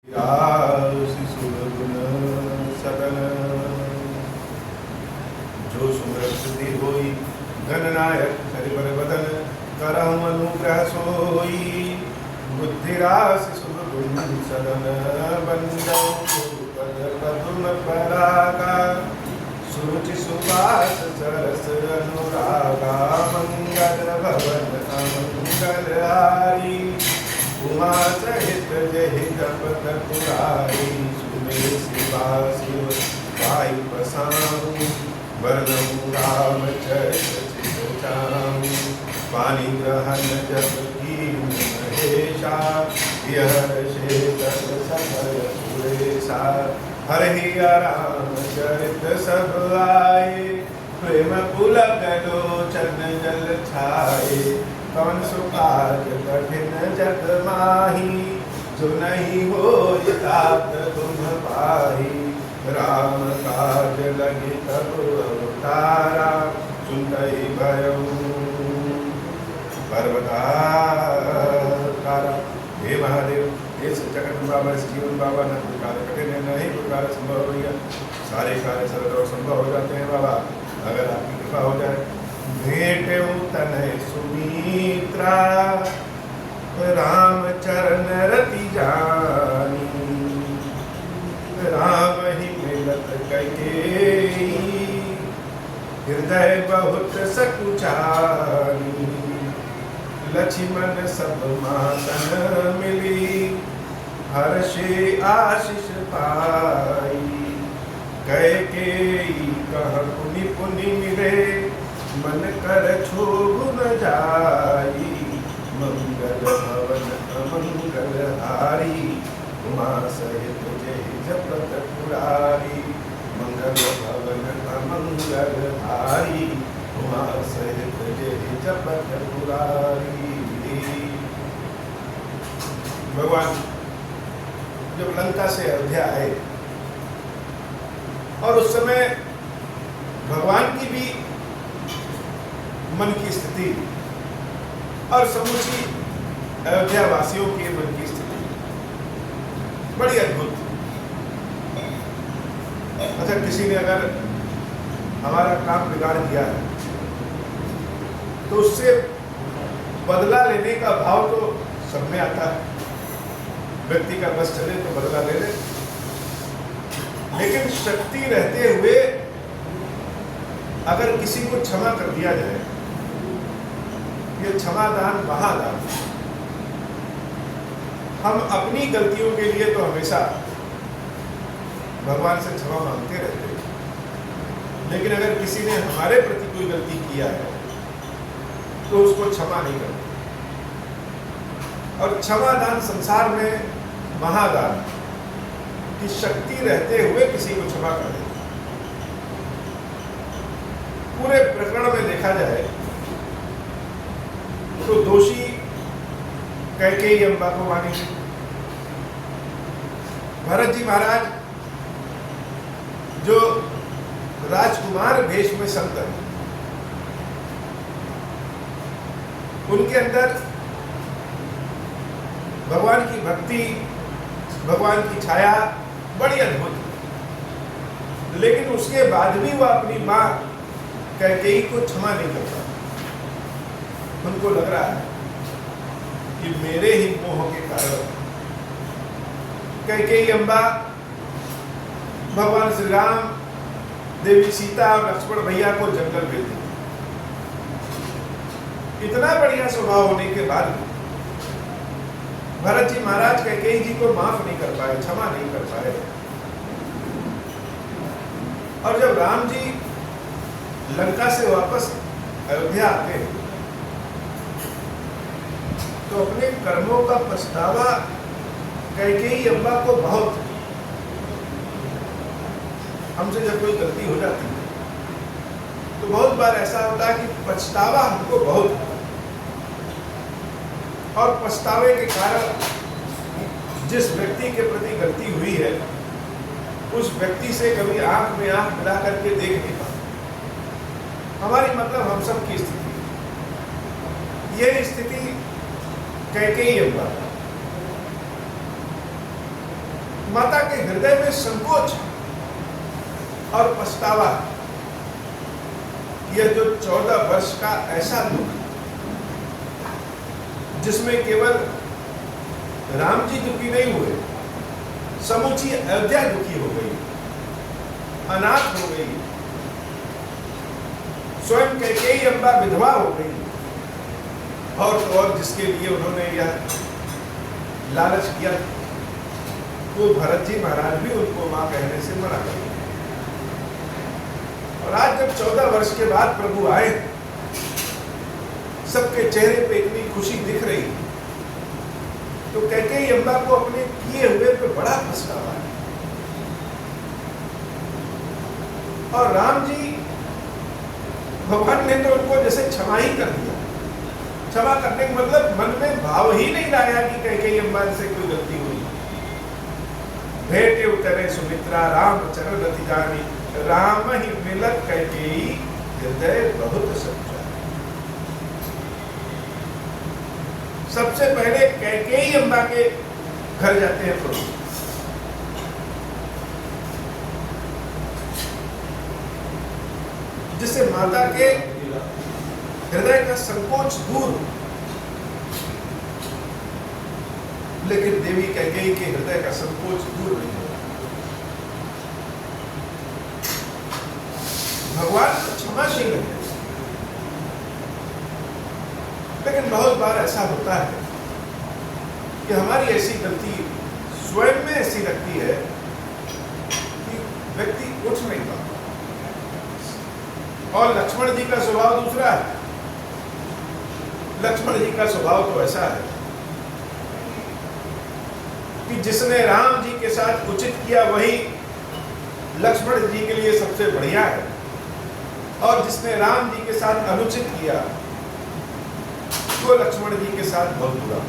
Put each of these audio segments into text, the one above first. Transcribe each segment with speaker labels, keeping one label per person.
Speaker 1: सुरगुण सकल जो सुमृति होई गणनायक हरिवर बदन करहु अनुग्रह सोई बुद्धिराशि सुरगुण सदन बंदौ पदुम परागा सुरुचि सुवास सरस अनुरागा मंगल भवन अमंगल हारी उमा सहित जय जपत पुरारी सुमे शिवा शिव वायु पसाऊं वरदहु राम चरित चाऊं पानी ग्रहण जप की महेशा यह शेष सकल सुरेशा हरि राम चरित सब आए प्रेम पुलक लोचन जल छाए कौन सुकाज कठिन जग माही जो नहीं हो तात तुम पाही राम काज लगे तब अवतारा सुनई भयऊ पर्वतारा। हे महादेव, हे सच्चकन बाबा, जीवन बाबा, न कोई कार्य कठिन है, नहीं कोई कार्य संभव हो गया, सारे कार्य सरल और संभव हो जाते हैं बाबा, अगर आपकी कृपा हो जाए। भेंटऊ तनय सुमित्रा राम चरण रति जानी राम ही मिलत कैकेयी हृदय बहुत सकुचानी लक्ष्मण सब मातन मिली हर्षे आशीष पाई कैकेयी कह पुनि पुनि मिले मन कर क्षोभ न जाई मंगल भवन अमंगल हारी उमा सहित जय जपत पुरारी मंगल भवन अमंगल हारी उमा सहित जय जपत पुरारी। भगवान जब लंका से अयोध्या आए और उस समय भगवान की भी मन की स्थिति और समूची अयोध्या वासियों के मन की स्थिति बड़ी अद्भुत। अच्छा, किसी ने अगर हमारा काम बिगाड़ दिया है तो उससे बदला लेने का भाव तो सब में आता है, व्यक्ति का बस चले तो बदला ले ले, लेकिन शक्ति रहते हुए अगर किसी को क्षमा कर दिया जाए, ये क्षमादान महादान। हम अपनी गलतियों के लिए तो हमेशा भगवान से क्षमा मांगते रहते हैं, लेकिन अगर किसी ने हमारे प्रति कोई गलती किया है तो उसको क्षमा नहीं करते। और क्षमादान संसार में महादान की शक्ति रहते हुए किसी को क्षमा कर देते। पूरे प्रकरण में देखा जाए तो दोषी कैकेयी अम्बा को मानी। भरत जी महाराज जो राजकुमार भेष में संत हैं, उनके अंदर भगवान की भक्ति, भगवान की छाया बड़ी अद्भुत, लेकिन उसके बाद भी वह अपनी मां कैकेयी को क्षमा नहीं करता। उनको लग रहा है कि मेरे ही मोह के कारण कैकेयी अम्बा भगवान श्री राम, देवी सीता और लक्ष्मण भैया को जंगल भेज दी। इतना बढ़िया स्वभाव होने के बाद भरत जी महाराज कैकेयी जी को माफ नहीं कर पाए, क्षमा नहीं कर पाए। और जब राम जी लंका से वापस अयोध्या आते हैं तो अपने कर्मों का पछतावा कैकेयी अम्बा को बहुत, हमसे जब कोई गलती हो जाती है तो बहुत बार ऐसा होता है कि पछतावा हमको बहुत, और पछतावे के कारण जिस व्यक्ति के प्रति गलती हुई है उस व्यक्ति से कभी आंख में आंख मिला करके देख नहीं पाते। हमारी मतलब हम सब की स्थिति, यह स्थिति कैकेयी अम्बा। माता के हृदय में संकोच और पछतावा, यह जो 14 वर्ष का ऐसा दुख जिसमें केवल राम जी दुखी नहीं हुए, समूची अयोध्या दुखी हो गई, अनाथ हो गई, स्वयं कैकेयी अम्बा विधवा हो गई, और जिसके लिए उन्होंने यह लालच किया, तो भरत जी महाराज भी उनको मां कहने से मना कर दिया। और आज जब 14 वर्ष के बाद प्रभु आए, सबके चेहरे पे इतनी खुशी दिख रही, तो कैकेयी अम्बा को अपने किए हुए पे बड़ा पछतावा है। और राम जी, भगवान ने तो उनको जैसे क्षमा ही कर दिया। क्षमा करने का मतलब मन में भाव ही नहीं लाया कि कैकेयी अम्बा से कोई गलती हुई। भेटे उतरे सुमित्रा राम चरण रति जानी, राम ही मिलत कैकेयी हृदय बहुत सच्चा। सबसे पहले कैकेयी अम्बा के घर जाते हैं प्रभु। जिससे माता के हृदय का संकोच दूर, लेकिन देवी कैकेयी के हृदय का संकोच दूर नहीं हुआ। भगवान क्षमाशील है, लेकिन बहुत बार ऐसा होता है कि हमारी ऐसी गलती स्वयं में ऐसी लगती है कि व्यक्ति उठ नहीं पाता। और लक्ष्मण जी का स्वभाव दूसरा है। लक्ष्मण जी का स्वभाव तो ऐसा है कि जिसने राम जी के साथ उचित किया वही लक्ष्मण जी के लिए सबसे बढ़िया है, और जिसने राम जी के साथ अनुचित किया वो लक्ष्मण जी के साथ बहुत बुरा।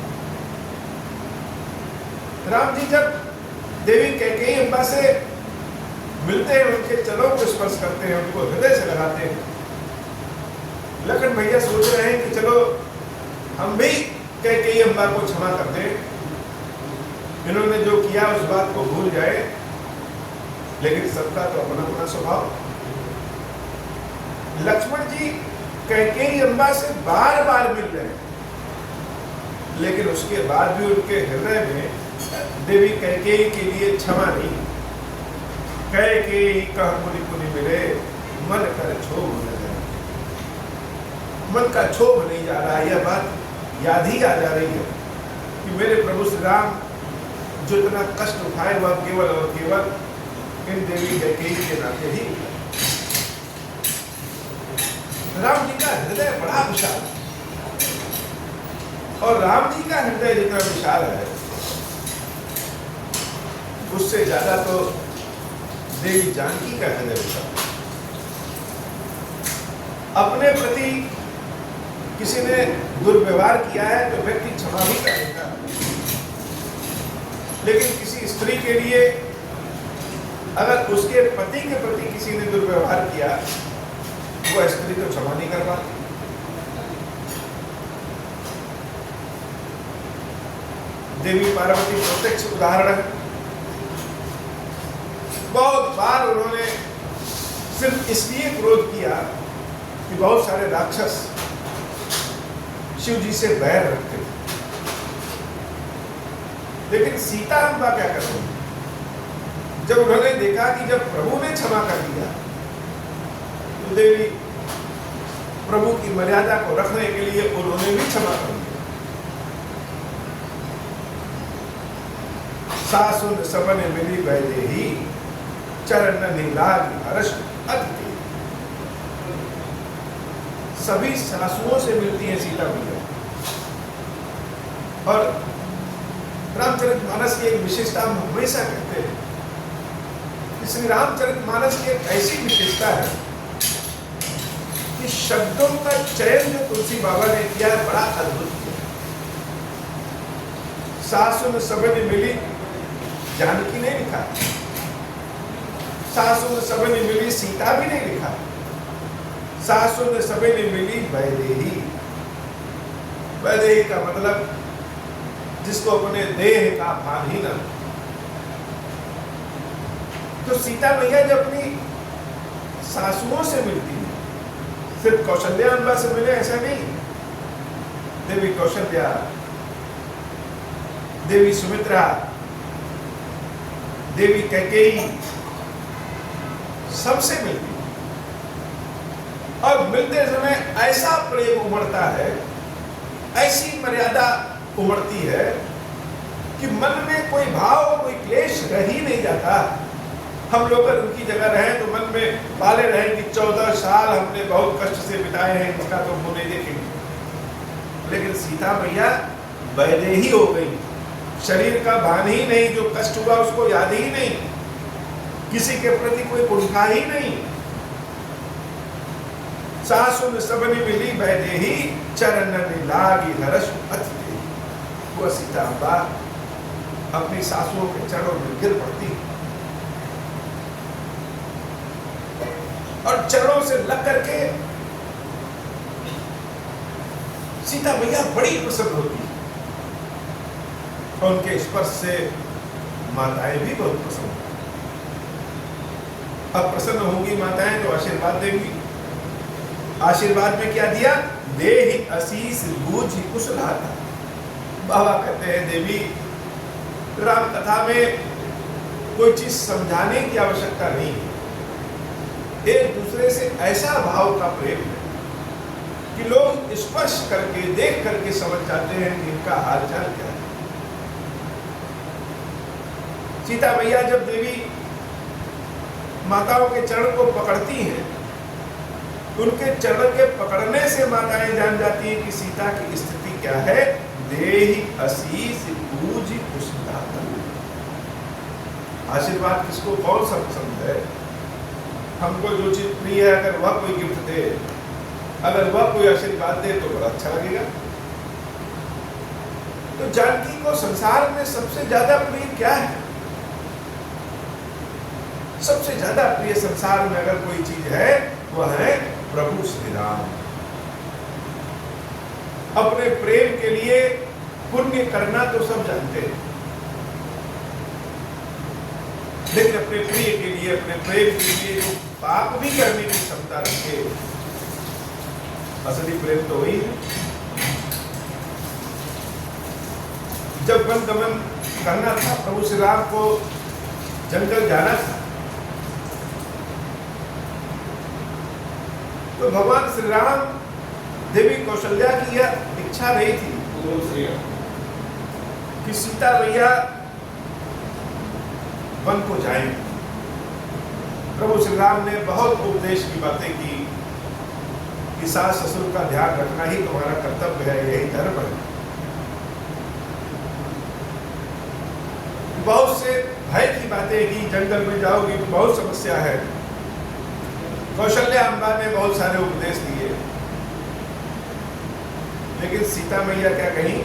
Speaker 1: राम जी जब देवी कैकेयी अम्बा से मिलते हैं, उनके चरणों को स्पर्श करते हैं, उनको हृदय से लगाते हैं, लखन भैया सोच रहे हैं कि चलो हम भी कैकेयी अम्बा को क्षमा कर दें, इन्होंने जो किया उस बात को भूल जाए। लेकिन सबका तो अपना अपना स्वभाव। लक्ष्मण जी कैकेयी अम्बा से बार बार मिल रहे हैं, लेकिन उसके बाद भी उनके हृदय में देवी कैकेयी के लिए क्षमा नहीं। कैकेयी कह पुनि पुनि मिले, मन कर क्षोभ न जाए। मन का क्षोभ नहीं जा रहा, यह बात याद ही आ जा रही है कि मेरे प्रभु श्री राम जो इतना कष्ट उठाए वह केवल और केवल इन देवी कैकेयी के नाते ही। राम जी का हृदय बड़ा विशाल, और राम जी का हृदय जितना विशाल है उससे ज्यादा तो देवी जानकी का हृदय विशाल। अपने प्रति किसी ने दुर्व्यवहार किया है तो व्यक्ति क्षमा भी कर देता है, लेकिन किसी स्त्री के लिए अगर उसके पति के प्रति किसी ने दुर्व्यवहार किया, वो स्त्री तो क्षमा नहीं कर पाती। देवी पार्वती प्रत्यक्ष उदाहरण है। बहुत बार उन्होंने सिर्फ इसलिए क्रोध किया कि बहुत सारे राक्षस शिव जी से बैर रखते थे। लेकिन सीता अम्बा क्या कर रही? जब उन्होंने देखा कि जब प्रभु ने क्षमा कर दिया तो देवी प्रभु की मर्यादा को रखने के लिए उन्होंने भी क्षमा कर दिया। सासुन सबन मिली वैदेही, चरण नीलाग हर्ष अति। सभी सासुओं से मिलती है सीता मैया। और रामचरितमानस की एक विशेषता हम हमेशा कहते हैं, श्री रामचरितमानस की एक ऐसी विशेषता है कि शब्दों का चयन जो तुलसी बाबा ने किया है बड़ा अद्भुत किया। सासुन सबन मिली जानकी नहीं लिखा, सासुन सबन मिली सीता भी नहीं लिखा, सासुन सबन मिली वैदेही। वैदेही का मतलब जिसको अपने देह का भान ही न, तो सीता मैया जब अपनी सासुओं से मिलती है, सिर्फ कौशल्या अम्बा से मिले ऐसा नहीं, देवी कौशल्या, देवी सुमित्रा, देवी कैकेयी, सबसे मिलती है। और मिलते समय ऐसा प्रेम उमड़ता है, ऐसी मर्यादा उमड़ती है कि मन में कोई भाव, कोई क्लेश रह ही नहीं जाता। हम लोग अगर उनकी जगह रहे तो मन में पाले रहे कि 14 साल हमने बहुत कष्ट से बिताए हैं, इसका तो मुंह नहीं देखेंगे। लेकिन सीता मैया वैदेही हो गई, शरीर का भान ही नहीं, जो कष्ट हुआ उसको याद ही नहीं, किसी के प्रति कोई कुंठा ही नहीं। सासुन सबनी मिली वैदेही, चरणन लागी हर्ष अति। वो सीता अम्बा अपनी सासुओं के चरणों में गिर पड़ती और चरणों से लग करके सीता मैया बड़ी प्रसन्न होती है। और उनके स्पर्श से माताएं भी बहुत प्रसन्न होती। अब प्रसन्न होंगी माताएं तो आशीर्वाद देंगी। आशीर्वाद में क्या दिया? देहि असीस बूझ कुशलाता। बाबा कहते हैं देवी, राम कथा में कोई चीज समझाने की आवश्यकता नहीं है, एक दूसरे से ऐसा भाव का प्रेम है कि लोग स्पर्श करके, देख करके समझ जाते हैं कि इनका हालचाल क्या है। सीता मैया जब देवी माताओं के चरण को पकड़ती हैं, उनके चरण के पकड़ने से माताएं जान जाती हैं कि सीता की स्थिति क्या है। देहि असीस बूझ कुशलाता। आशीर्वाद किसको कौन सा पसंद है? हमको जो चीज प्रिय है, अगर वह कोई गिफ्ट दे, अगर वह कोई आशीर्वाद दे तो बड़ा अच्छा लगेगा। तो जानकी को संसार में सबसे ज्यादा प्रिय क्या है? सबसे ज्यादा प्रिय संसार में अगर कोई चीज है, वह है प्रभु श्री राम। अपने प्रेम के लिए पुण्य करना तो सब जानते हैं, लेकिन अपने प्रिय के लिए, अपने प्रेम के लिए जो पाप भी करने की क्षमता रखे, असली प्रेम तो वही है। जब वन गमन करना था, प्रभु श्री राम को जंगल जाना था, तो भगवान श्री राम देवी कौशल्या की यह इच्छा नहीं थी कि सीता मैया वन को जाएं। प्रभु श्री राम ने बहुत उपदेश की बातें की कि सास ससुर का ध्यान रखना ही तुम्हारा कर्तव्य है, यही धर्म है। बहुत से भय की बातें की, जंगल में जाओगी तो बहुत समस्या है। कौशल्या अम्बा ने बहुत सारे उपदेश दिए, लेकिन सीता मैया क्या कही?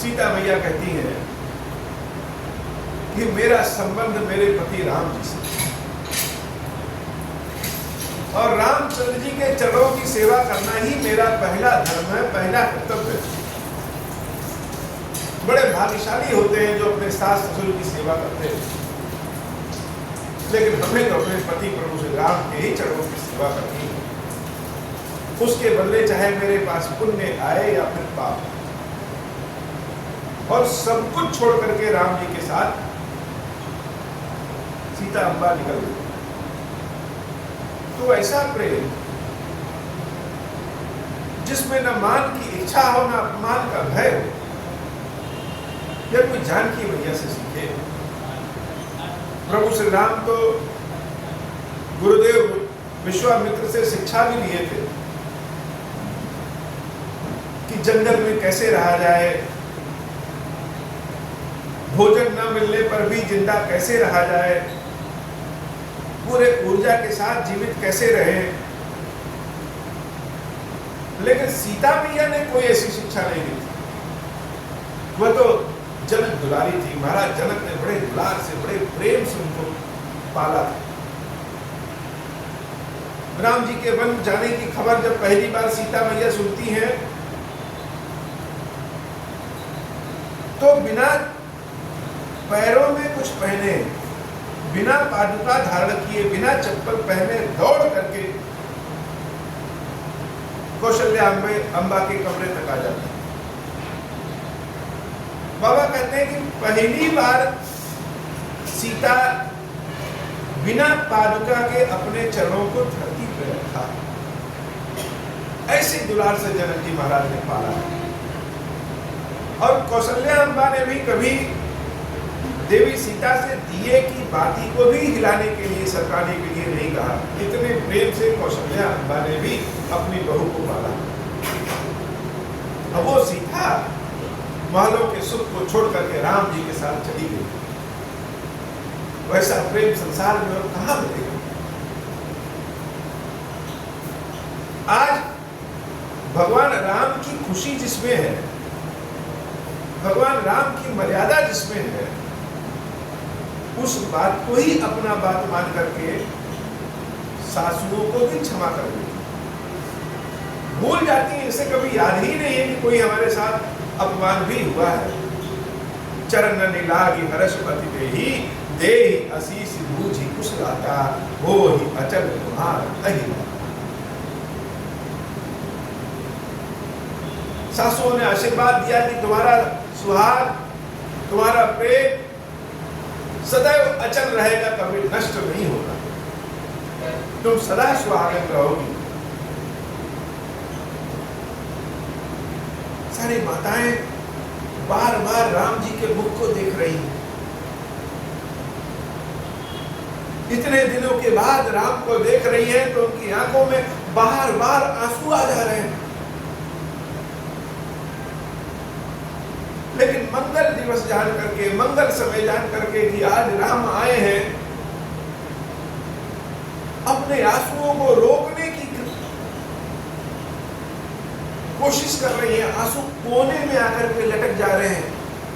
Speaker 1: सीता मैया कहती है कि मेरा संबंध मेरे पति राम जी से, और रामचंद्र जी के चरणों की सेवा करना ही मेरा पहला धर्म है, पहला कर्तव्य है। बड़े भाग्यशाली होते हैं जो अपने सास ससुर की सेवा करते हैं, लेकिन हमें तो अपने पति प्रभु श्री राम के ही चरणों की सेवा करनी है। उसके बदले चाहे मेरे पास पुण्य आए या फिर पाप, और सब कुछ छोड़ करके राम जी के साथ सीता अम्बा निकल गई। तो ऐसा प्रेम जिसमें न मान की इच्छा हो, न अपमान का भय हो, यह कोई जानकी मैया से सीखे। प्रभु श्री राम तो गुरुदेव विश्वामित्र से शिक्षा भी लिए थे कि जंगल में कैसे रहा जाए, भोजन न मिलने पर भी जिंदा कैसे रहा जाए, पूरे ऊर्जा के साथ जीवित कैसे रहे। लेकिन सीता मैया ने कोई ऐसी शिक्षा नहीं दी थी। वह तो जनक दुलारी थी। महाराज जनक ने बड़े दुलार से, बड़े प्रेम से उनको पाला था। राम जी के वन जाने की खबर जब पहली बार सीता मैया सुनती हैं तो बिना पैरों में कुछ पहने, बिना पादुका धारण किए, बिना चप्पल पहने दौड़ करके कौशल्या अम्बा के कमरे तक आ जाते हैं। बाबा कहते हैं कि पहली बार सीता बिना पादुका के अपने चरणों को धरती पर रखा। ऐसे दुलार से जनक जी महाराज ने पाला। और कौशल्या अम्बा ने भी कभी देवी सीता से दिए की बाती को भी हिलाने के लिए, सरकाने के लिए नहीं कहा। इतने प्रेम से कौशल्या अम्बा ने भी अपनी बहू को पाला। अब वो सीता महलों के सुख को छोड़ करके राम जी के साथ चली गई। वैसा प्रेम संसार में और कहां मिलेगा। आज भगवान राम की खुशी जिसमें है, भगवान राम की मर्यादा जिसमें है, उस बात को ही अपना बात मान करके सासुओं को भी क्षमा कर देती, भूल जाती है। इसे कभी याद ही नहीं है कि कोई हमारे साथ अपमान भी हुआ है। चरण लागी हर्ष पति पे ही दे आशीष बूझी कुछ लाता हो ही अचल तुम्हार अहिला। सासुओं ने आशीर्वाद दिया कि तुम्हारा सुहाग, तुम्हारा प्रेम सदैव अचल रहेगा, कभी नष्ट नहीं होगा, तुम सदा सुहागन रहोगी। सारी माताएं बार बार राम जी के मुख को देख रही हैं। इतने दिनों के बाद राम को देख रही हैं तो उनकी आंखों में बार बार आंसू आ जा रहे हैं। लेकिन मंगल दिवस जान करके, मंगल समय जान करके कि आज राम आए हैं, अपने आंसुओं को रोकने की कोशिश कर रही है। आंसू कोने में आकर के लटक जा रहे हैं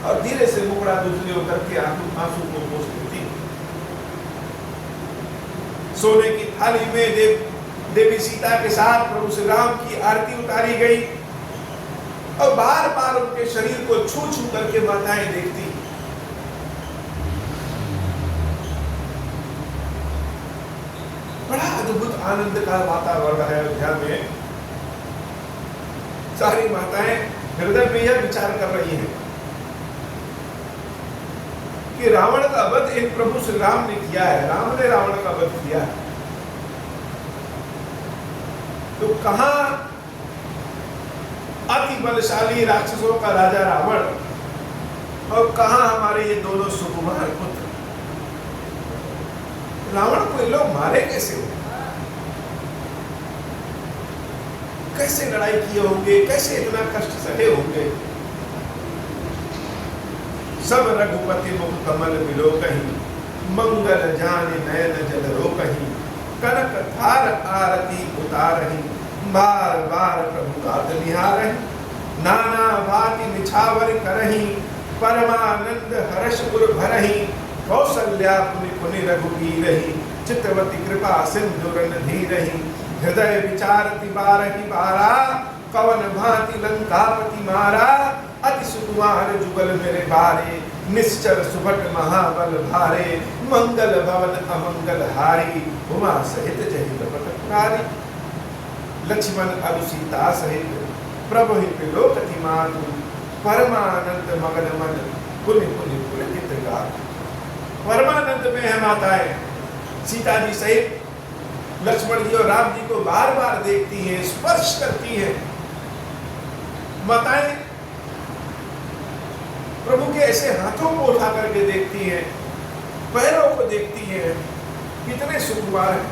Speaker 1: और धीरे से मुकड़ा दूसरे होकर के आंसू को पोंछ देती। सोने की थाली में देवी सीता के साथ प्रभु श्री राम की आरती उतारी गई और बार बार उनके शरीर को छू छू करके माताएं देखती। बड़ा अद्भुत आनंद का वातावरण है अयोध्या में। सारी माताएं हृदय में यह विचार कर रही हैं कि रावण का वध एक प्रभु श्री राम ने किया है, राम ने रावण का वध किया है, तो कहां अति बलशाली राक्षसों का राजा रावण और कहां हमारे ये दोनों सुकुमार पुत्र। रावण को ये लोग मारे कैसे, कैसे लड़ाई किए होंगे, कैसे इतना कष्ट सहे होंगे। सब रघुपति मुख कमल मिलो कहीं, मंगल जाने नयन जल रो कहीं, कनक थार आरती उतारही, बार बार प्रभु का निहारही, नाना भांति निछावर करही, परमानंद हर्ष गुर भरही, कौशल्या पुनि पुनि रघुबीरही, चित्रवती कृपा सिंधु धीरही, हृदय विचारति बारहि बारा, कवन भांति लंकापति मारा, अति सुकुमार जुगल मेरे बारे, निश्चर सुभट महाबल भारे, मंगल भवन अमंगल हारी, उमा सहित जहि लपट पुरारी, लक्ष्मण अरु सीता सहित प्रभु ही विलोकति मातु, परमानंद मगन मन पुनि पुनि पुलकित गातु। परमानंद में है माताएं, सीता जी सहित लक्ष्मण जी और राम जी को बार बार देखती हैं, स्पर्श करती हैं। माताएं प्रभु के ऐसे हाथों को उठा करके देखती हैं, पैरों को देखती हैं, कितने सुकुमार हैं,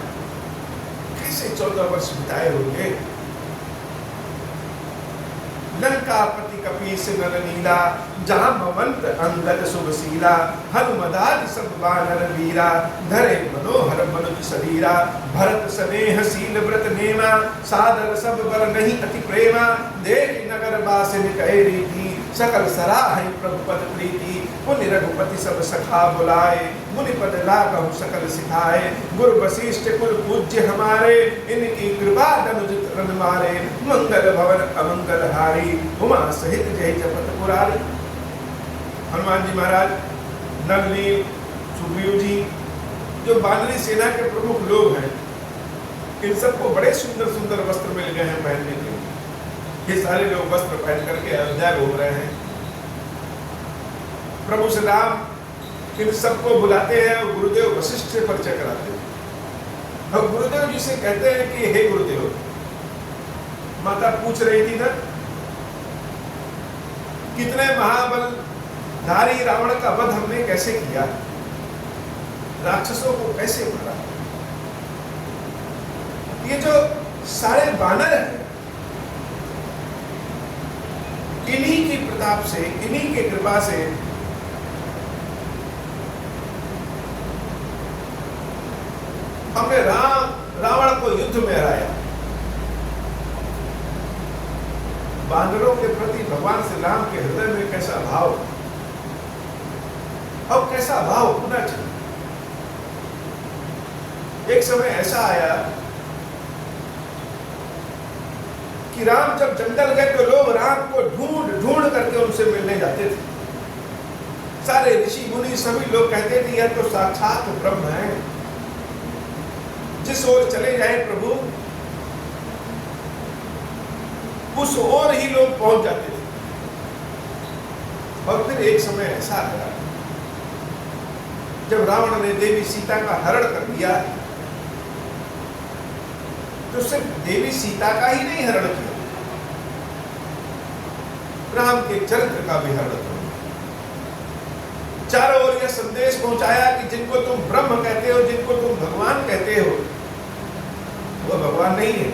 Speaker 1: कैसे 14 वर्ष बिताए होंगे। लंकापति कपीस नर नीला, जामवंत अंगद शुभशीला, हनुमदादि सब वानर वीरा, धरे मनोहर मनुज शरीरा, भरत स्नेह शील व्रत नेमा, सादर सब बर नहीं अति प्रेमा, देख नगर बासिन कहे रीति, सकल सराहै प्रभुपद प्रीति, पुनि रघुपति सब सखा बुलाए, मुनिपद लागहु सकल सिखाए, गुरु वशिष्ठ कुल पूज्य हमारे, इनकी कृपा धनुजित रन मारे, मंगल भवन अमंगल हारी, उमा सहित जय जपत पुरारी। हनुमान जी महाराज, नल नील, सुग्रीव जी, जो वानरी सेना के प्रमुख लोग हैं, इन सबको बड़े सुंदर सुंदर वस्त्र मिल गए हैं पहनने के लिए। ये सारे लोग वस्त्र पहन करके अयोध्या घूम रहे हैं। प्रभु श्री राम इन सबको बुलाते हैं और गुरुदेव वशिष्ठ से परिचय कराते हैं। और गुरुदेव जी से कहते हैं कि हे गुरुदेव, माता पूछ रही थी ना, कितने महाबलधारी रावण का वध हमने कैसे किया, राक्षसों को कैसे मारा। ये जो सारे वानर हैं, इन्हीं की प्रताप से, इन्हीं की कृपा से हमने रावण को युद्ध में हराया। वानरों के प्रति भगवान श्री राम के हृदय में कैसा भाव, अब कैसा भाव होना चाहिए। एक समय ऐसा आया कि राम जब जंगल गए तो लोग राम को ढूंढ ढूंढ करके उनसे मिलने जाते थे। सारे ऋषि मुनि सभी लोग कहते थे यह तो साक्षात ब्रह्म है, जिस ओर चले जाए प्रभु उस ओर ही लोग पहुंच जाते थे। और फिर एक समय ऐसा आया जब रावण ने देवी सीता का हरण कर दिया, तो सिर्फ देवी सीता का ही नहीं हरण किया, राम के चरित्र का भी हरण किया। चारों ओर यह संदेश पहुंचाया कि जिनको तुम ब्रह्म कहते हो, जिनको तुम भगवान कहते हो, वह भगवान नहीं है,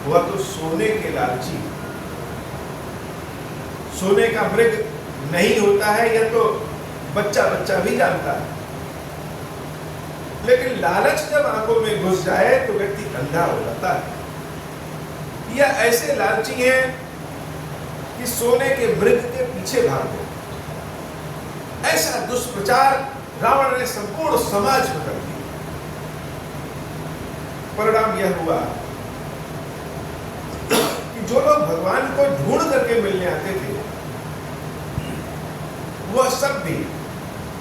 Speaker 1: वह तो सोने के लालची, सोने का मृग नहीं होता है, यह तो बच्चा बच्चा भी जानता है। लेकिन लालच जब आंखों में घुस जाए तो व्यक्ति अंधा हो जाता है। यह ऐसे लालची हैं कि सोने के मृग के पीछे भागते। ऐसा दुष्प्रचार रावण ने संपूर्ण समाज में कर दिया। परिणाम यह हुआ कि जो लोग भगवान को ढूंढ करके मिलने आते थे, वह सब भी,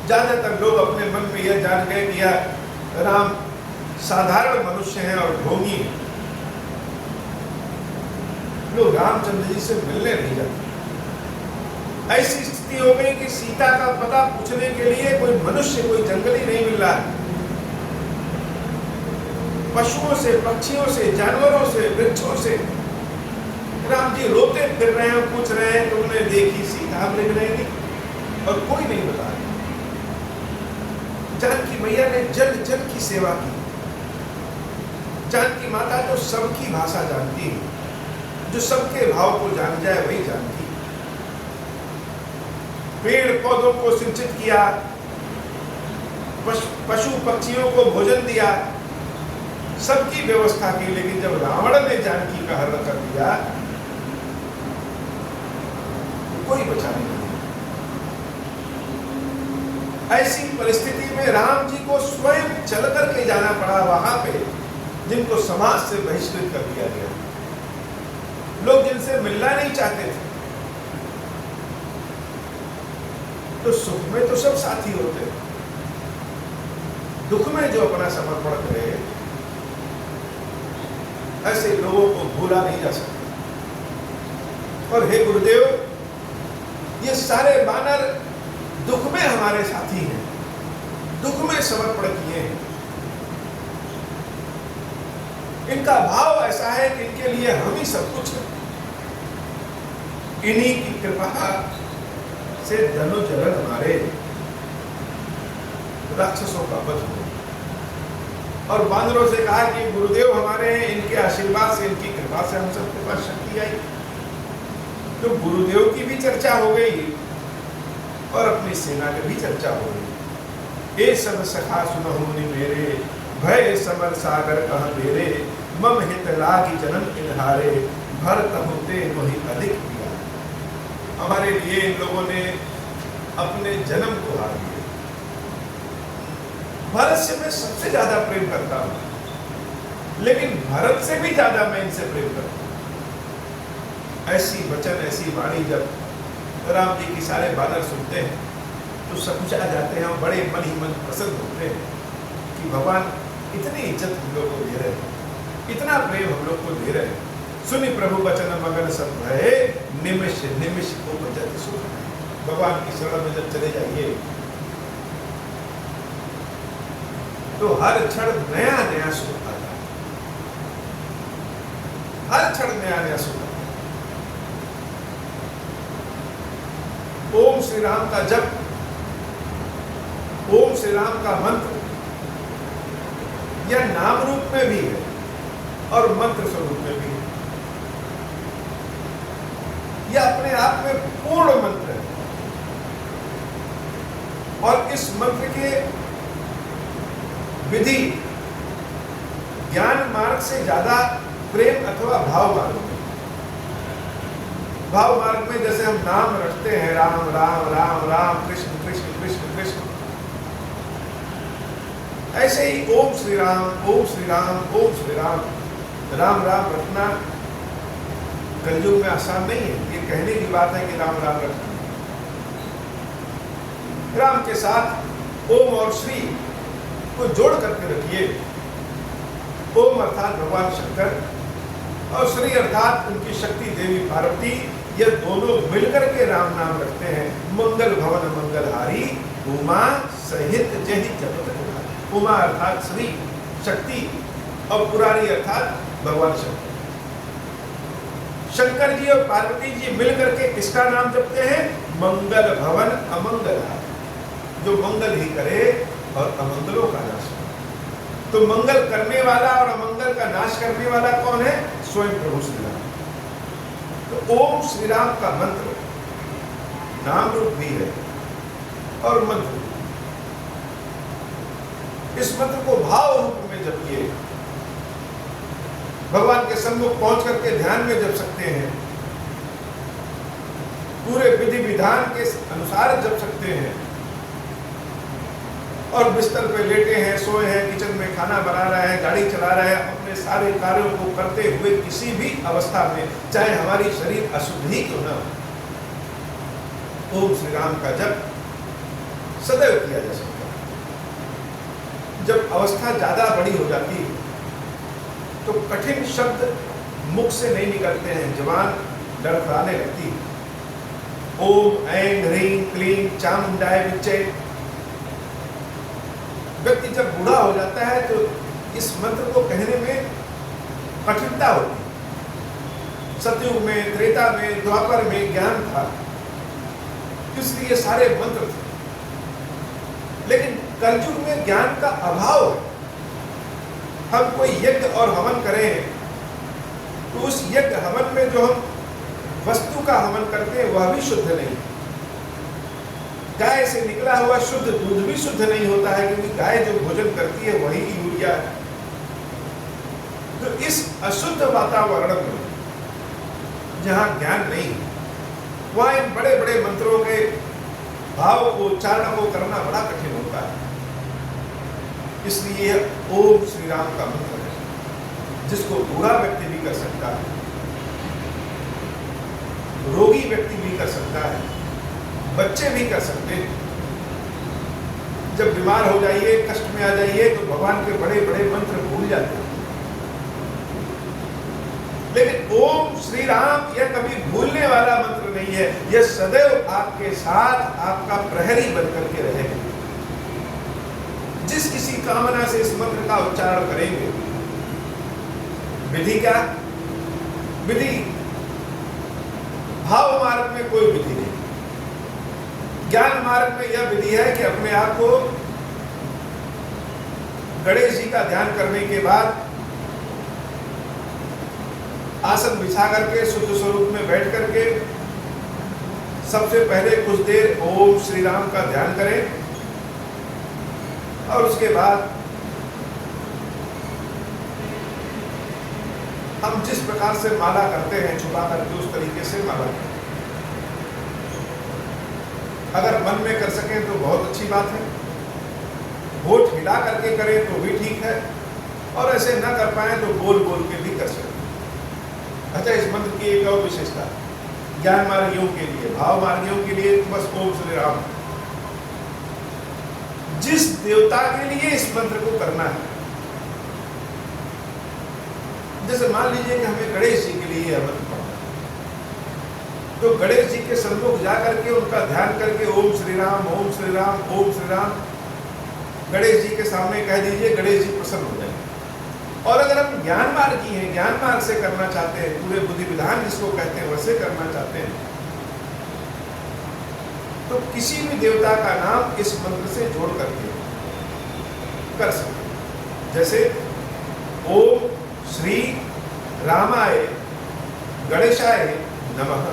Speaker 1: ज्यादातर लोग अपने मन में यह जान गए कि यह राम साधारण मनुष्य हैं और ढोंगी हैं। लोग रामचंद्र जी से मिलने नहीं जाते। ऐसी स्थिति हो गई कि सीता का पता पूछने के लिए कोई मनुष्य, कोई जंगली नहीं मिल रहा है। पशुओं से, पक्षियों से, जानवरों से, वृक्षों से राम जी रोते फिर रहे हैं, पूछ रहे हैं तुमने देखी सीता मृग नहीं, और कोई नहीं बता रहा। जानकी मैया ने जन जन की सेवा की। जानकी माता तो सबकी भाषा जानती है, जो सबके भाव को जान जाए वही जानती। पेड़ पौधों को सिंचित किया, पशु पक्षियों को भोजन दिया, सबकी व्यवस्था की। लेकिन जब रावण ने जानकी का हरण कर दिया तो कोई बचा नहीं। ऐसी परिस्थिति में राम जी को स्वयं चल करके जाना पड़ा वहां पे, जिनको समाज से बहिष्कृत कर दिया गया। लोग जिनसे मिलना नहीं चाहते थे। तो सुख में तो सब साथी होते हैं, दुख में जो अपना समर्पण करे, ऐसे लोगों को भूला नहीं जा सकता। और हे गुरुदेव, ये सारे वानर दुख में हमारे साथी हैं, दुख में समर्पण किए हैं। इनका भाव ऐसा है कि इनके लिए हम ही सब कुछ है। इन्हीं की कृपा से धनु जलन हमारे राक्षसों का वध हो। और वानरों से कहा कि गुरुदेव हमारे हैं, इनके आशीर्वाद से, इनकी कृपा से हम सबके पास शक्ति आई। तो गुरुदेव की भी चर्चा हो गई और अपनी सेना की भी चर्चा हो गई। ए सब सखा सुनहु मुनि मेरे, भय समर सागर कह मेरे, मम हित लागी जन्म इन्हारे, भरत होते वही अधिक किया। हमारे लिए इन लोगों ने अपने जन्म को हार दिया। भरत से मैं सबसे ज्यादा प्रेम करता हूं, लेकिन भरत से भी ज्यादा मैं इनसे प्रेम करता हूं। ऐसी वचन, ऐसी वाणी जब राम जी की सारे बानर सुनते हैं तो सकुचा जाते हैं और बड़े मन ही मन प्रसन्न होते हैं कि भगवान इतनी इज्जत हम लोग को दे रहे हैं, इतना प्रेम हम लोग को दे रहे हैं। सुनि प्रभु वचन मगन सब भये, निमिष निमिष उपजत सुख। भगवान की शरण में जब चले जाइए तो हर क्षण नया नया सुख आता है, हर क्षण नया नया सुख आता है। ओम श्री राम का जप, ओम श्री राम का मंत्र यह नाम रूप में भी है और मंत्र स्वरूप में भी है। यह अपने आप में पूर्ण मंत्र है और इस मंत्र के विधि ज्ञान मार्ग से ज्यादा प्रेम अथवा भाव मार्ग में। भाव मार्ग में जैसे हम नाम रखते हैं राम राम राम राम, कृष्ण कृष्ण कृष्ण कृष्ण, ऐसे ही ओम श्री राम ओम श्री राम ओम श्री राम, राम राम रखना कलयुग में आसान नहीं है। ये कहने की बात है कि राम राम रखना, राम के साथ ओम और श्री को जोड़ करके रखिए। ओम अर्थात भगवान शंकर और श्री अर्थात उनकी शक्ति देवी पार्वती, ये दोनों मिलकर के राम नाम रखते हैं। मंगल भवन मंगलहारी, उमा सहित जहि जपत पुरारी। उमा अर्थात श्री शक्ति और पुरारी अर्थात भगवान शंकर। शंकर जी और पार्वती जी मिलकर के किसका नाम जपते हैं? मंगल भवन अमंगलहारी, जो मंगल ही करे और अमंगलों का नाश करे। तो मंगल करने वाला और अमंगल का नाश करने वाला कौन है? स्वयं प्रभु श्री राम। तो ओम श्री राम का मंत्र नाम रूप भी है और मंत्र। इस मंत्र को भाव रूप में जपिए, भगवान के सम्मुख पहुंच करके ध्यान में जप सकते हैं, पूरे विधि विधान के अनुसार जप सकते हैं। और बिस्तर पे लेटे हैं, सोए हैं, किचन में खाना बना रहे हैं, गाड़ी चला रहे हैं, अपने सारे कार्यों को करते हुए किसी भी अवस्था में, चाहे हमारी शरीर अशुद्ध ही क्यों न हो, ओम श्री राम का जप सदैव किया जा सकता है। जब अवस्था ज्यादा बड़ी हो जाती है तो कठिन शब्द मुख से नहीं निकलते हैं, जबान लड़खड़ाने लगती है। ओम ऐं ह्रीं क्लीं चामुंडाय विच्चे। व्यक्ति जब बूढ़ा हो जाता है तो इस मंत्र को कहने में कठिनता होती है। सतयुग में, त्रेता में, द्वापर में ज्ञान था, इसलिए सारे मंत्र थे। लेकिन कलयुग में ज्ञान का अभाव है। हम कोई यज्ञ और हवन करें तो उस यज्ञ हवन में जो हम वस्तु का हवन करते हैं वह भी शुद्ध नहीं। गाय से निकला हुआ शुद्ध दूध भी शुद्ध नहीं होता है, क्योंकि गाय जो भोजन करती है वही यूरिया है। तो इस अशुद्ध वातावरण में जहां ज्ञान नहीं है, वहां इन बड़े बड़े मंत्रों के भाव को, उच्चारण को करना बड़ा कठिन होता है। इसलिए ओम श्री राम का मंत्र है, जिसको बूढ़ा व्यक्ति भी कर सकता है, रोगी व्यक्ति भी कर सकता है, बच्चे भी कर सकते हैं। जब बीमार हो जाइए, कष्ट में आ जाइए तो भगवान के बड़े बड़े मंत्र भूल जाते हैं। लेकिन ओम श्री राम यह कभी भूलने वाला मंत्र नहीं है, यह सदैव आपके साथ आपका प्रहरी बनकर के रहेगा। जिस किसी कामना से इस मंत्र का उच्चारण करेंगे, विधि क्या? विधि भाव मार्ग में कोई विधि नहीं। ज्ञान मार्ग में यह विधि है कि अपने आप को गणेश जी का ध्यान करने के बाद आसन बिछा करके शुद्ध स्वरूप में बैठ करके सबसे पहले कुछ देर ओम श्री राम का ध्यान करें और उसके बाद हम जिस प्रकार से माला करते हैं छुपा करके उस तरीके से माला करें। अगर मन में कर सकें तो बहुत अच्छी बात है, होठ हिला करके करें तो भी ठीक है, और ऐसे न कर पाए तो बोल बोल के भी कर सकते हैं। अच्छा, इस मंत्र की एक और विशेषता, ज्ञान मार्गियों के लिए, भाव मार्गियों के लिए बस ओम श्री राम। जिस देवता के लिए इस मंत्र को करना है, जैसे मान लीजिए कि हमें गणेश जी के लिए यह मंत्र पढ़ना है, तो गणेश जी के सन्मुख जाकर के उनका ध्यान करके ओम श्री राम, ओम श्री राम, ओम श्री राम गणेश जी के सामने कह दीजिए, गणेश जी प्रसन्न हो जाएंगे। और अगर हम ज्ञान मार्गी हैं, ज्ञान मार्ग से करना चाहते हैं, पूरे बुद्धि विधान जिसको कहते हैं वैसे करना चाहते हैं, तो किसी भी देवता का नाम इस मंत्र से जोड़ करके कर सकते हैं। जैसे ओम श्री रामाय गणेशाय नमः,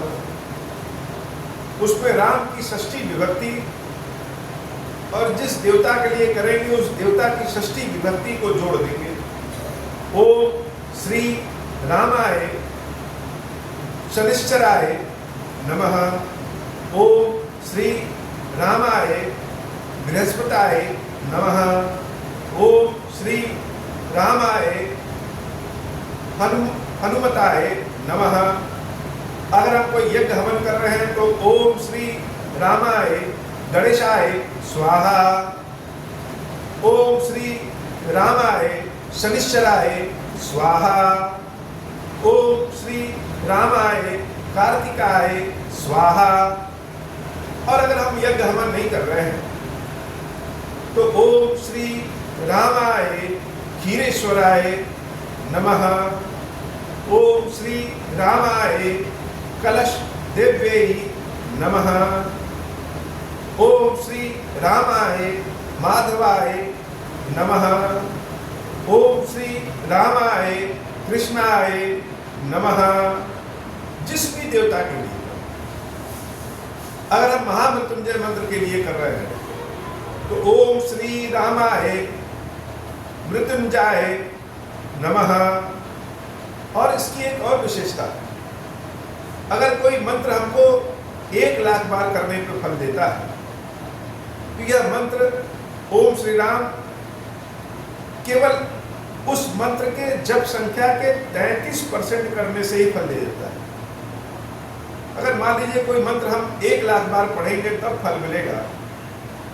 Speaker 1: उसमें राम की षष्ठी विभक्ति, और जिस देवता के लिए करेंगे उस देवता की षष्ठी विभक्ति को जोड़ देंगे। ओम श्री रामाय शनिश्चराय नमः, ओम श्री रामाय बृहस्पताय नमः, ओम श्री रामाय हनुमताय नमः। अगर हम कोई यज्ञ हवन कर रहे हैं तो ओम श्री रामाय गणेशाय स्वाहा, ओम श्री रामाय शनिश्चराय स्वाहा, ओम श्री रामाय कार्तिकाय स्वाहा। और अगर हम यज्ञ हवन नहीं कर रहे हैं तो ओम श्री रामाय क्षीरेश्वराय नमः, ओम श्री रामाय कलश देव्यै नमः, ओम श्री रामाय माधवाय नमः, ओम श्री रामाय कृष्णाय नमः। जिस भी देवता के लिए, अगर हम महामृत्युंजय मंत्र के लिए कर रहे हैं तो ओम श्री रामाय मृत्युंजय नमः। और इसकी एक और विशेषता है, अगर कोई मंत्र हमको 1,00,000 बार करने पर फल देता है तो यह मंत्र ओम श्री राम केवल उस मंत्र के जप संख्या के 33% करने से ही फल दे देता है। अगर मान लीजिए कोई मंत्र हम 1,00,000 बार पढ़ेंगे तब फल मिलेगा,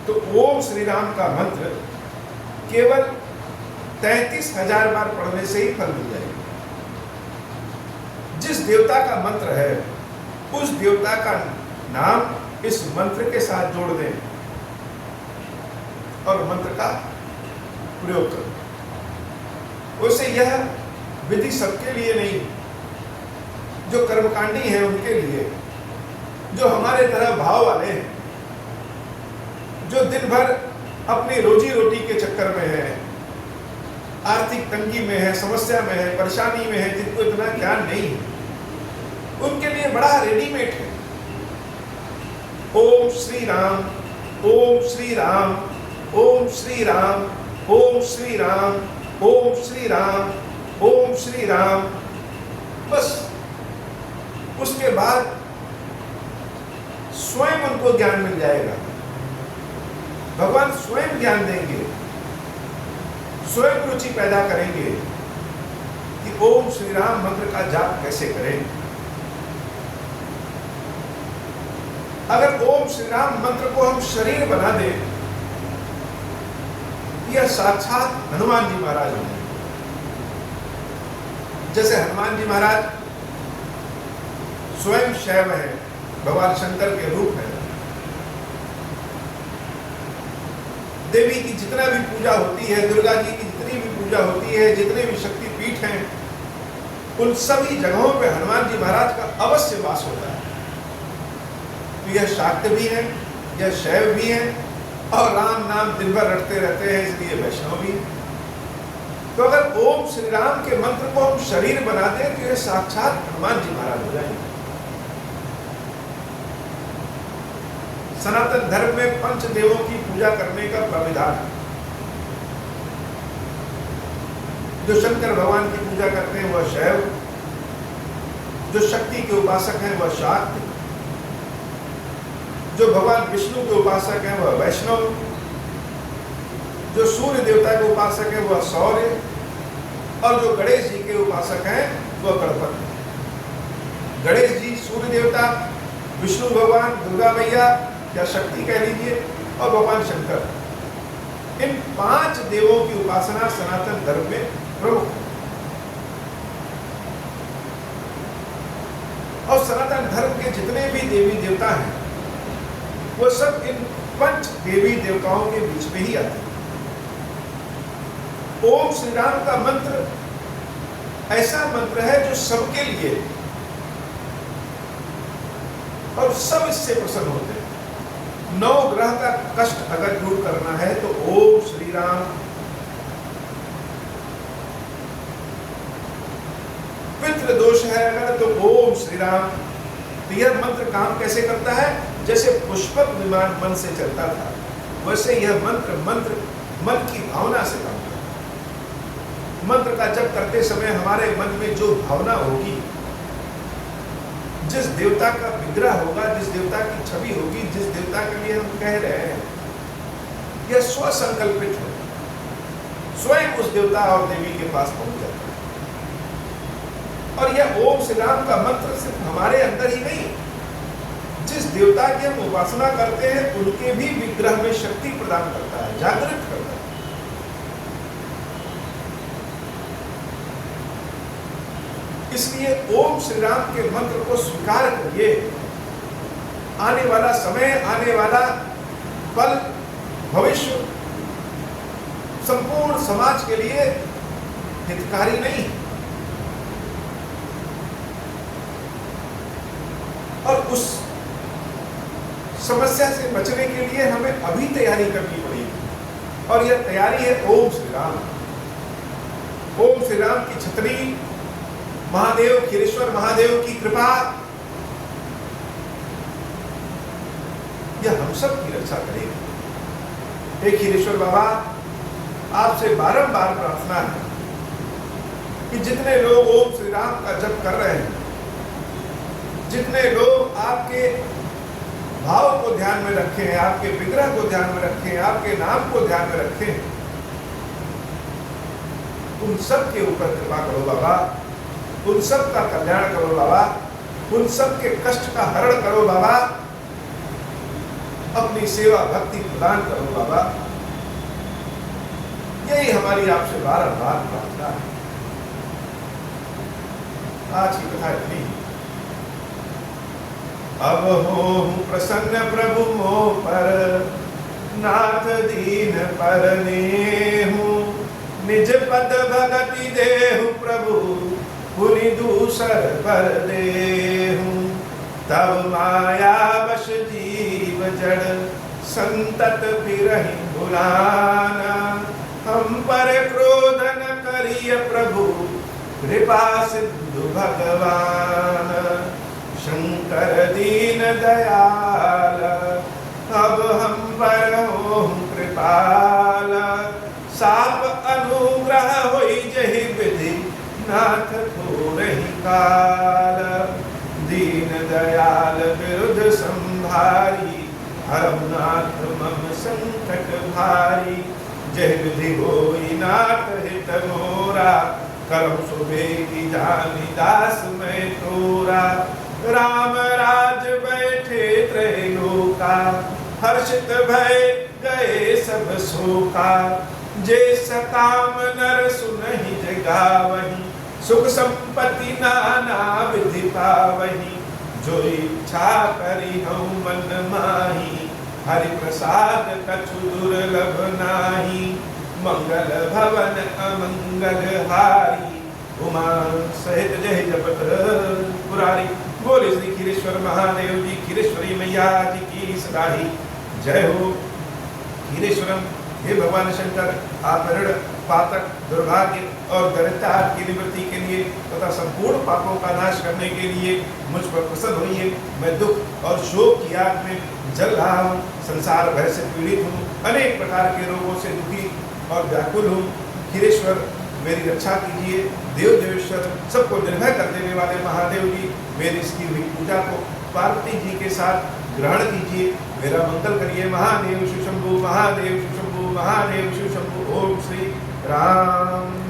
Speaker 1: तो ओम श्री राम का मंत्र केवल 33,000 बार पढ़ने से ही फल मिल जाएगा। जिस देवता का मंत्र है उस देवता का नाम इस मंत्र के साथ जोड़ दें और मंत्र का प्रयोग करें। वैसे यह विधि सबके लिए नहीं, जो कर्मकांडी हैं उनके लिए, जो हमारे तरह भाव वाले हैं, जो दिन भर अपनी रोजी रोटी के चक्कर में है, आर्थिक तंगी में है, समस्या में है, परेशानी में है, जिनको इतना ज्ञान नहीं है, उनके लिए बड़ा रेडीमेड है ओम श्री राम, ओम श्री राम, ओम श्री राम, ओम श्री राम, ओम श्री राम, ओम श्री राम। बस उसके बाद स्वयं उनको ज्ञान मिल जाएगा। भगवान स्वयं ज्ञान देंगे, स्वयं रुचि पैदा करेंगे कि ओम श्री राम मंत्र का जाप कैसे करें। अगर ओम श्री राम मंत्र को हम शरीर बना दें, यह साक्षात हनुमान जी महाराज हैं। जैसे हनुमान जी महाराज स्वयं शैव हैं, भगवान शंकर के रूप हैं। देवी की जितना भी पूजा होती है, दुर्गा जी की जितनी भी पूजा होती है, जितने भी शक्ति पीठ हैं, उन सभी जगहों पे हनुमान जी महाराज का अवश्य वास होता है। तो यह शाक्त भी है, यह शैव भी है, और राम नाम दिन भर रटते रहते हैं, इसलिए वैष्णव भी। तो अगर ओम श्री राम के मंत्र को हम शरीर बना दें तो यह साक्षात हनुमान जी महाराज हो जाएंगे। सनातन धर्म में पंचदेवों की पूजा करने का प्राविधान है। जो शंकर भगवान की पूजा करते हैं वह शैव, जो शक्ति के उपासक हैं वह शाक्त, जो भगवान विष्णु के उपासक हैं वह वैष्णव, जो सूर्य देवता के उपासक हैं वह सौर्य, और जो गणेश जी के उपासक हैं वह गणपति। गणेश जी सूर्य देवता, विष्णु भगवान, दुर्गा मैया या शक्ति कह लीजिए, और भगवान शंकर, इन 5 देवों की उपासना सनातन धर्म में प्रमुख है। और सनातन धर्म के जितने भी देवी देवता हैं वो सब इन 5 देवी देवताओं के बीच में ही आते हैं। ओम श्री राम का मंत्र ऐसा मंत्र है जो सबके लिए, और सब इससे प्रसन्न होते हैं। 9 ग्रह का कष्ट अगर दूर करना है तो ओम श्री राम, पितृ दोष है अगर तो ओम श्री राम। तो यह मंत्र काम कैसे करता है? जैसे पुष्पक विमान मन से चलता था, वैसे यह मंत्र मन की भावना से काम करता है। मंत्र का जप करते समय हमारे मन में जो भावना होगी, जिस देवता का विग्रह होगा, जिस देवता की छवि होगी, जिस देवता के लिए हम कह रहे हैं, यह स्वसंकल्पित हो, स्वयं उस देवता और देवी के पास पहुंच जाता है। और यह ओम श्री राम का मंत्र सिर्फ हमारे अंदर ही नहीं, जिस देवता की हम उपासना करते हैं उनके भी विग्रह में शक्ति प्रदान करता है, जागृत करता है। इसलिए ओम श्री राम के मंत्र को स्वीकार करिए। आने वाला समय, आने वाला पल, भविष्य संपूर्ण समाज के लिए हितकारी नहीं है। और उस समस्या से बचने के लिए हमें अभी तैयारी करनी पड़ेगी, और यह तैयारी है ओम श्री राम। ओम श्री राम की छतरी, महादेव खीरेश्वर महादेव की कृपा, यह हम सब की रक्षा करेगी। हे खीरेश्वर बाबा, आपसे बारंबार प्रार्थना है कि जितने लोग ओम श्री राम का जप कर रहे हैं, जितने लोग आपके भाव को ध्यान में रखे हैं, आपके विग्रह को ध्यान में रखे हैं, आपके नाम को ध्यान में रखे हैं, उन सब के ऊपर कृपा करो बाबा, उन सब का कल्याण करो बाबा, उन सब के कष्ट का हरण करो बाबा, अपनी सेवा भक्ति प्रदान करो बाबा। यही हमारी आपसे बारंबार प्रार्थना है। आज की कथा इतनी। अब हो प्रसन्न प्रभु मोह पर, नाथ दीन पर नेहु, निज पद भगति देहु प्रभु, पुनि दूसर पर देहु। तब माया वश जीव जड़, संतत बिरहि भुलाना। हम पर क्रोध न करिय प्रभु, कृपा सिंधु भगवान। शंकर दीन दयाल, अब हम पर हो कृपाल। साप अनुग्रह होई जहि विधि, नाथ थोरहि काल। दीन दयाल विरुद्ध संभारी, हरम नाथ मम संकट भारी। जय विधि होई नाथ हित मोरा, करम सुबेगी जानी दास मैं तोरा। राम राज बैठे त्रैलोका, हर्षित भय गए सब शोका। जे सकाम नर सुनहि जगावहि, सुख संपत्ति नाना विधि पावहि। जो इच्छा करी हूँ मन माही, हरि प्रसाद कछु दुर्लभ नाही। मंगल भवन अमंगल हारी, उमा सहित जय जपत पुरारी। बोले श्री खीरेश्वर महादेव जी, खीरेश्वरी मैया जी की सदा ही जय हो। खीरेश्वरम, हे भगवान शंकर, आप ऋण पातक दुर्भाग्य और दरिद्रता की निवृत्ति के लिए तथा संपूर्ण पापों का नाश करने के लिए मुझ पर प्रसन्न होइए। मैं दुख और शोक की आग में जल रहा हूँ, संसार भय से पीड़ित हूँ, अनेक प्रकार के रोगों से दुखी और व्याकुल हूँ। खीरेश्वर, मेरी रक्षा कीजिए। देव देवेश्वर, सबको निर्भय कर देने वाले महादेव जी, मेरी इसकी हुई पूजा को पार्वती जी के साथ ग्रहण कीजिए। मेरा मंगल करिए। महादेव शिव शंभु, महादेव शिव शंभु, महादेव शिव शंभु। ओम श्री राम।